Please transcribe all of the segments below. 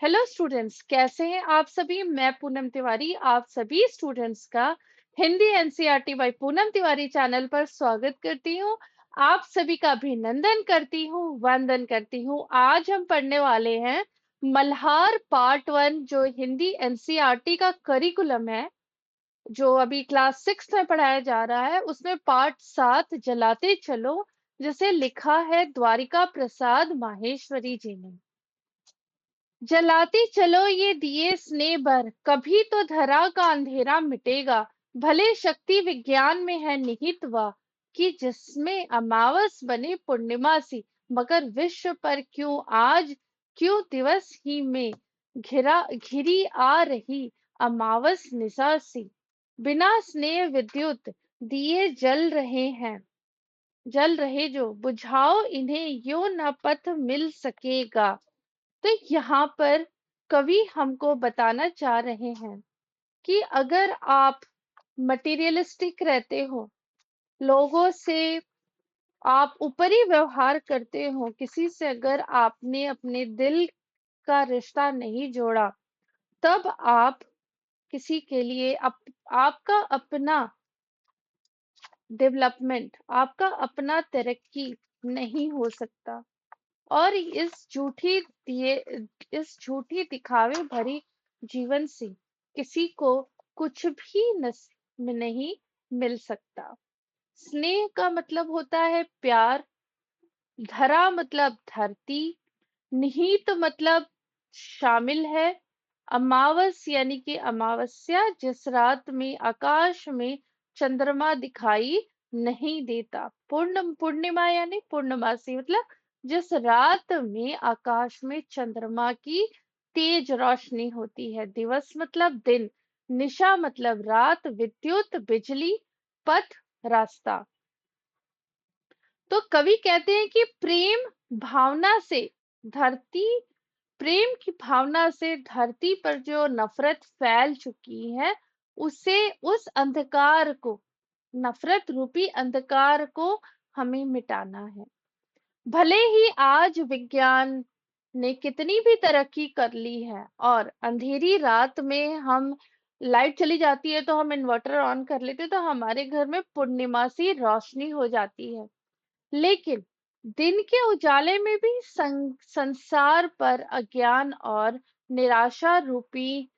Hello students, कैसे हैं आप सभी। मैं पूनम तिवारी आप सभी स्टूडेंट्स का Hindi NCERT by Poonam Tiwari channel पर स्वागत करती हूं। आप सभी का अभिनंदन करती हूं, वंदन करती हूं। आज हम पढ़ने वाले हैं मल्हार पार्ट 1, जो हिंदी एनसीईआरटी का करिकुलम है, जो अभी क्लास 6 में पढ़ाया जा रहा है। उसमें पार्ट 7 जलाते चलो, जिसे लिखा है द्वारिका प्रसाद माहेश्वरी जी ने। जलाते चलो ये दिए स्नेह भर, कभी तो धरा का अंधेरा मिटेगा। भले शक्ति विज्ञान में है निहित वह, कि जिसमें अमावस बने पूर्णिमा सी। मगर विश्व पर क्यों आज, क्यों दिवस ही में घिरी आ रही अमावस निशा सी। बिना स्नेह विद्युत दिए जल रहे जो, बुझाओ इन्हें यो न पथ मिल सकेगा। तो यहाँ पर कवि हमको बताना चाह रहे हैं कि अगर आप मटेरियलिस्टिक रहते हो, लोगों से आप ऊपरी व्यवहार करते हो, किसी से अगर आपने अपने दिल का रिश्ता नहीं जोड़ा, तब आप किसी के लिए आपका अपना डेवलपमेंट, आपका अपना तरक्की नहीं हो सकता। और इस झूठी दिखावे भरी जीवन से किसी को कुछ भी नसीब नहीं मिल सकता। स्नेह का मतलब होता है प्यार, धरा मतलब धरती, निहित मतलब शामिल है, अमावस यानी कि अमावस्या जिस रात में आकाश में चंद्रमा दिखाई नहीं देता। पूर्णिमा यानी पूर्णमासी मतलब जिस रात में आकाश में चंद्रमा की तेज रोशनी होती है। दिवस मतलब दिन, निशा मतलब रात, विद्युत बिजली, पथ रास्ता। तो कवि कहते हैं कि भावना से धरती प्रेम की भावना से धरती पर जो नफरत फैल चुकी है, उसे उस अंधकार को, नफरत रूपी अंधकार को हमें मिटाना है। भले ही आज विज्ञान ने कितनी भी तरक्की कर ली है और अंधेरी रात में हम लाइट चली जाती है तो हम इन्वर्टर ऑन कर लेते हैं, तो हमारे घर में पूर्णिमा सी रोशनी हो जाती है। लेकिन दिन के उजाले में भी संसार पर अज्ञान और निराशा रूपी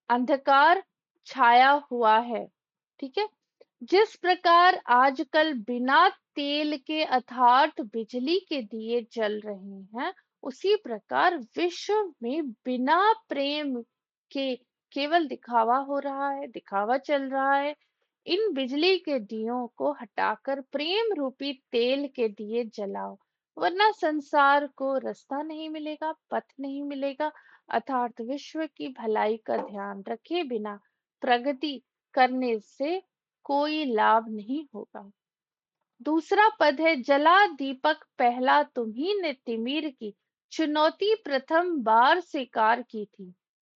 अंधकार छाया हुआ है। ठीक है। जिस प्रकार आजकल बिना तेल के अर्थात बिजली के दिए जल रहे हैं, उसी प्रकार विश्व में बिना प्रेम के केवल दिखावा हो रहा है, दिखावा चल रहा है। इन बिजली के दियों को हटाकर प्रेम रूपी तेल के दिए जलाओ, वरना संसार को रास्ता नहीं मिलेगा, पथ नहीं मिलेगा। अर्थात विश्व की भलाई का ध्यान रखे बिना प्रगति करने से कोई लाभ नहीं होगा। दूसरा पद है, जला दीपक पहला तुम्ही ने तिमिर की, चुनौती प्रथम बार स्वीकार की थी।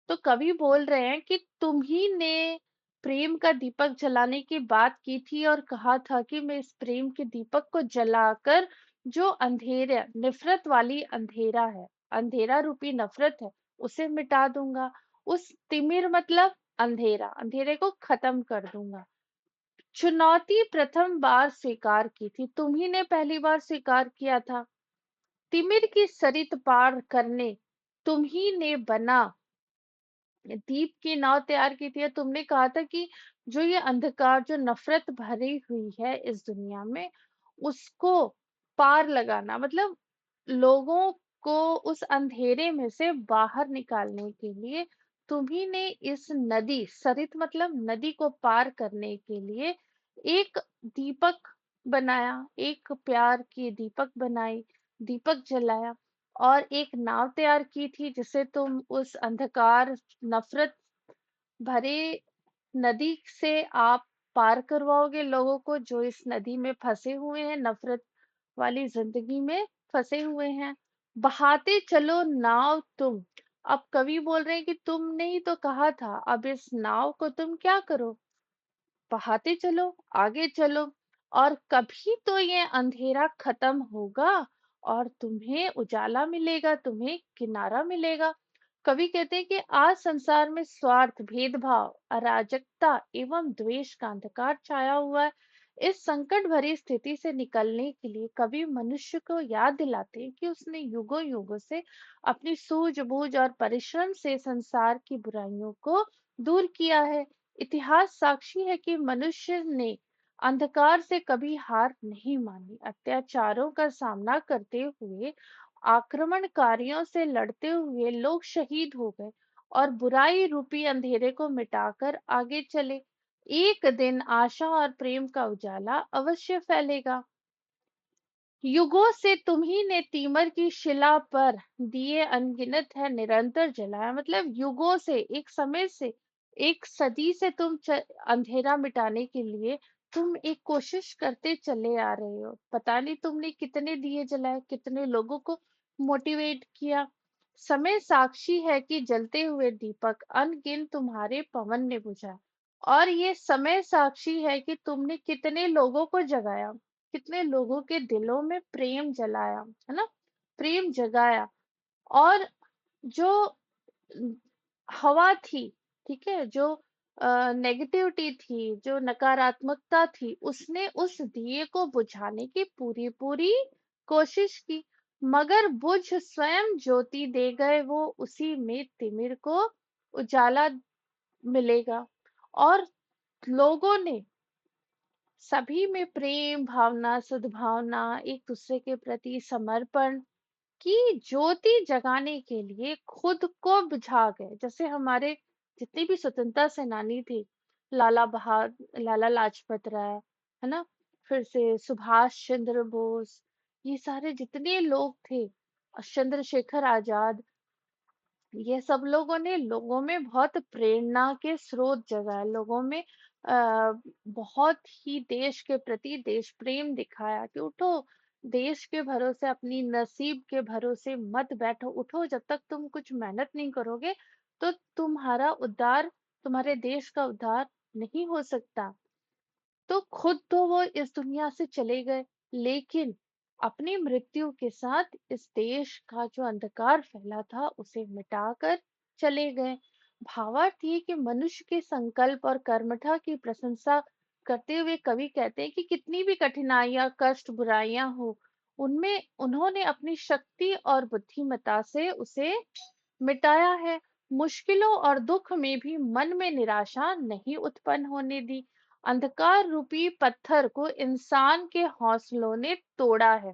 तो कवि बोल रहे हैं कि तुम ही ने प्रेम का दीपक जलाने की बात की थी और कहा था कि मैं इस प्रेम के दीपक को जलाकर जो अंधेरा, नफरत वाली अंधेरा है, अंधेरा रूपी नफरत है, उसे मिटा दूंगा। उस तिमिर मतलब अंधेरा, अंधेरे को खत्म कर दूंगा। चुनौती प्रथम बार स्वीकार की थी, तुम ही ने पहली बार स्वीकार किया था। तिमिर की सरित पार करने तुम ही ने बना दीप की नाव तैयार की थी। तुमने कहा था कि जो ये अंधकार, जो नफरत भरी हुई है इस दुनिया में, उसको पार लगाना मतलब लोगों को उस अंधेरे में से बाहर निकालने के लिए तुम्ही ने इस नदी, सरित मतलब नदी को पार करने के लिए एक दीपक बनाया, एक प्यार की दीपक बनाई, दीपक जलाया और एक नाव तैयार की थी, जिसे तुम उस अंधकार, नफरत भरे नदी से आप पार करवाओगे लोगों को, जो इस नदी में फंसे हुए हैं, नफरत वाली जिंदगी में फंसे हुए हैं। बहाते चलो नाव तुम। अब कवि बोल रहे हैं कि तुमने ही तो कहा था, अब इस नाव को तुम क्या करो, बहाते चलो, आगे चलो, और कभी तो ये अंधेरा खत्म होगा और तुम्हें उजाला मिलेगा, तुम्हें किनारा मिलेगा। कवि कहते हैं कि आज संसार में स्वार्थ, भेदभाव, अराजकता एवं द्वेष का अंधकार छाया हुआ है। इस संकट भरी स्थिति से निकलने के लिए कवि मनुष्य को याद दिलाते हैं कि उसने युगों युगों से अपनी सूझबूझ और परिश्रम से संसार की बुराइयों को दूर किया है। इतिहास साक्षी है कि मनुष्य ने अंधकार से कभी हार नहीं मानी। अत्याचारों का सामना करते हुए, आक्रमणकारियों से लड़ते हुए लोग शहीद हो गए और बुराई रूपी अंधेरे को मिटाकर आगे चले। एक दिन आशा और प्रेम का उजाला अवश्य फैलेगा। युगों से तुम्ही ने तीमर की शिला पर दिए अनगिनत है निरंतर जलाया। मतलब युगों से, एक समय से, एक सदी से अंधेरा मिटाने के लिए तुम एक कोशिश करते चले आ रहे हो। पता नहीं तुमने कितने दिए जलाए, कितने लोगों को मोटिवेट किया। समय साक्षी है कि जलते हुए दीपक अनगिन तुम्हारे पवन ने बुझाया। और ये समय साक्षी है कि तुमने कितने लोगों को जगाया, कितने लोगों के दिलों में प्रेम जलाया, है ना, प्रेम जगाया। और जो हवा थी, ठीक है, जो नेगेटिविटी थी, जो नकारात्मकता थी, उसने उस दिए को बुझाने की पूरी पूरी कोशिश की, मगर बुझ स्वयं ज्योति दे गए वो। उसी में तिमिर को उजाला मिलेगा। और लोगों ने सभी में प्रेम भावना, सद्भावना, एक दूसरे के प्रति समर्पण की ज्योति जगाने के लिए खुद को बुझा गए। जैसे हमारे जितने भी स्वतंत्रता सेनानी थे, लाला लाजपत राय, है ना, फिर से सुभाष चंद्र बोस, ये सारे जितने लोग थे, चंद्रशेखर आजाद, ये सब लोगों ने लोगों में बहुत प्रेरणा के स्रोत जगाए, लोगों में बहुत ही देश के प्रति देश प्रेम दिखाया कि उठो, देश के भरोसे, अपनी नसीब के भरोसे मत बैठो, उठो। जब तक तुम कुछ मेहनत नहीं करोगे तो तुम्हारा उद्धार, तुम्हारे देश का उद्धार नहीं हो सकता। तो खुद तो वो इस दुनिया से चले गए, लेकिन अपनी मृत्यु के साथ इस देश का जो अंधकार फैला था उसे मिटाकर चले गए। भावार्थ ये कि मनुष्य के संकल्प और कर्मठा की प्रशंसा करते हुए कवि कहते हैं कि कितनी भी कठिनाइयां, कष्ट, बुराइयां हो, उनमें उन्होंने अपनी शक्ति और बुद्धिमत्ता से उसे मिटाया है। मुश्किलों और दुख में भी मन में निराशा नहीं उत्पन्न होने दी। अंधकार रूपी पत्थर को इंसान के हौसलों ने तोड़ा है।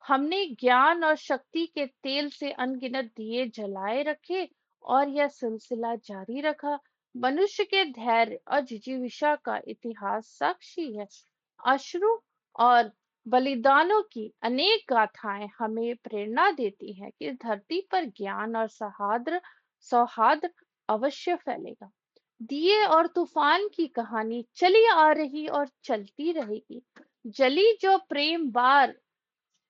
हमने ज्ञान और शक्ति के तेल से अनगिनत दिए जलाए रखे और यह सिलसिला जारी रखा। मनुष्य के धैर्य और जिजीविषा का इतिहास साक्षी है। अश्रु और बलिदानों की अनेक गाथाएं हमें प्रेरणा देती हैं कि इस धरती पर ज्ञान और सौहार्द अवश्य फैलेगा। दिए और तूफान की कहानी चली आ रही और चलती रहेगी। जली जो प्रेम बार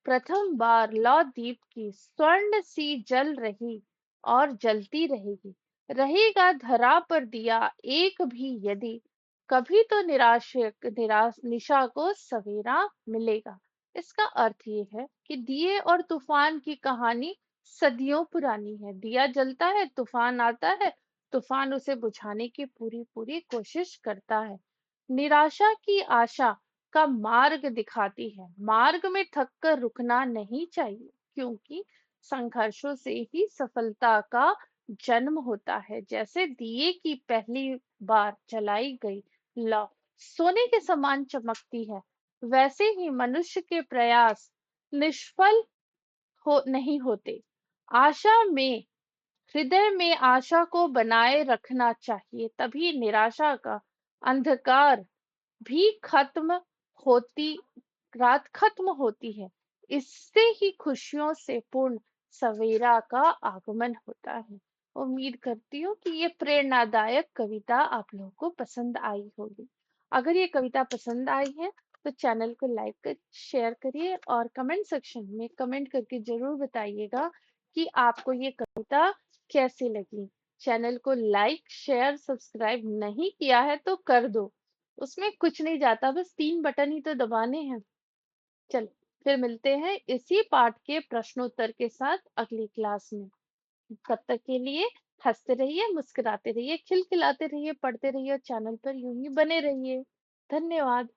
प्रथम बार लौ दीप की स्वर्ण सी जल रही और जलती रहेगी। रहेगा धरा पर दिया एक भी यदि, कभी तो निशा को सवेरा मिलेगा। इसका अर्थ ये है कि दिए और तूफान की कहानी सदियों पुरानी है। दिया जलता है, तूफान आता है, तूफान उसे बुझाने की पूरी पूरी कोशिश करता है। निराशा की आशा का मार्ग दिखाती है। मार्ग में थक कर रुकना नहीं चाहिए, क्योंकि संघर्षों से ही सफलता का जन्म होता है। जैसे दिए की पहली बार जलाई गई लौ सोने के समान चमकती है, वैसे ही मनुष्य के प्रयास निष्फल हो नहीं होते। आशा में हृदय में आशा को बनाए रखना चाहिए, तभी निराशा का अंधकार भी खत्म होती रात खत्म होती है। इससे ही खुशियों से पूर्ण सवेरा का आगमन होता है। उम्मीद करती हूँ कि ये प्रेरणादायक कविता आप लोगों को पसंद आई होगी। अगर ये कविता पसंद आई है तो चैनल को लाइक कर शेयर करिए और कमेंट सेक्शन में कमेंट करके जरूर बताइएगा कि आपको ये कविता कैसी लगी। चैनल को लाइक शेयर सब्सक्राइब नहीं किया है तो कर दो, उसमें कुछ नहीं जाता, बस 3 बटन ही तो दबाने हैं। चलो, फिर मिलते हैं इसी पाठ के प्रश्नोत्तर के साथ अगली क्लास में। तब तक के लिए हंसते रहिए, मुस्कुराते रहिए, खिलखिलाते रहिए, पढ़ते रहिए और चैनल पर यूं ही बने रहिए। धन्यवाद।